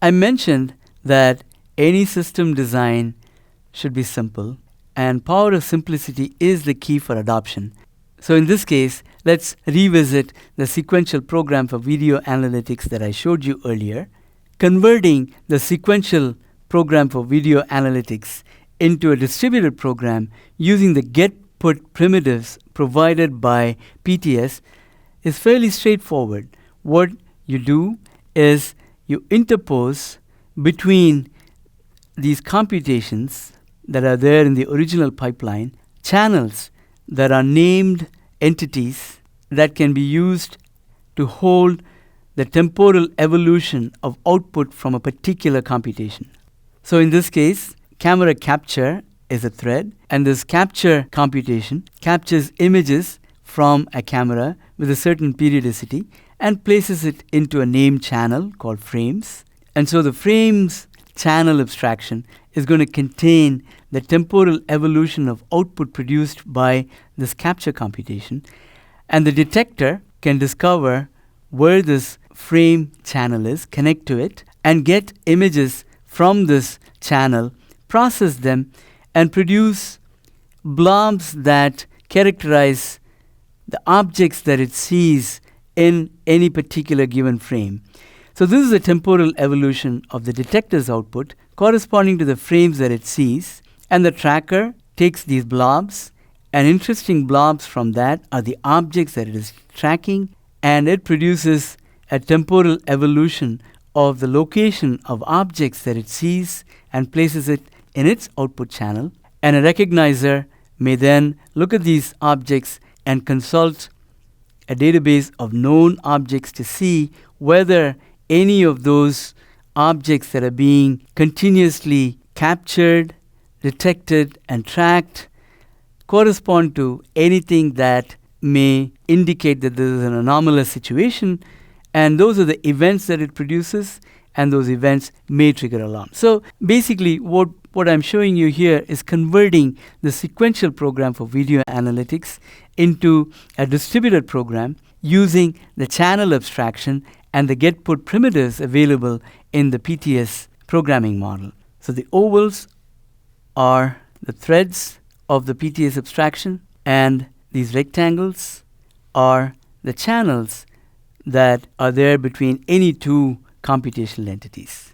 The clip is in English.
I mentioned that any system design should be simple, and power of simplicity is the key for adoption. So in this case, let's revisit the sequential program for video analytics that I showed you earlier. Converting the sequential program for video analytics into a distributed program using the get-put primitives provided by PTS is fairly straightforward. What you do is you interpose between these computations that are there in the original pipeline, channels that are named entities that can be used to hold the temporal evolution of output from a particular computation. So in this case, camera capture is a thread, and this capture computation captures images from a camera with a certain periodicity and places it into a named channel called frames. And so the frames channel abstraction is going to contain the temporal evolution of output produced by this capture computation, and the detector can discover where this frame channel is, connect to it, and get images from this channel, process them, and produce blobs that characterize the objects that it sees in any particular given frame. So this is a temporal evolution of the detector's output corresponding to the frames that it sees, and the tracker takes these blobs, and interesting blobs from that are the objects that it is tracking, and it produces a temporal evolution of the location of objects that it sees and places it in its output channel. And a recognizer may then look at these objects and consult a database of known objects to see whether any of those objects that are being continuously captured, detected, and tracked correspond to anything that may indicate that there is an anomalous situation, and those are the events that it produces, and those events may trigger alarm. So basically what I'm showing you here is converting the sequential program for video analytics into a distributed program using the channel abstraction and the get-put primitives available in the PTS programming model. So the ovals are the threads of the PTS abstraction, and these rectangles are the channels that are there between any two computational entities.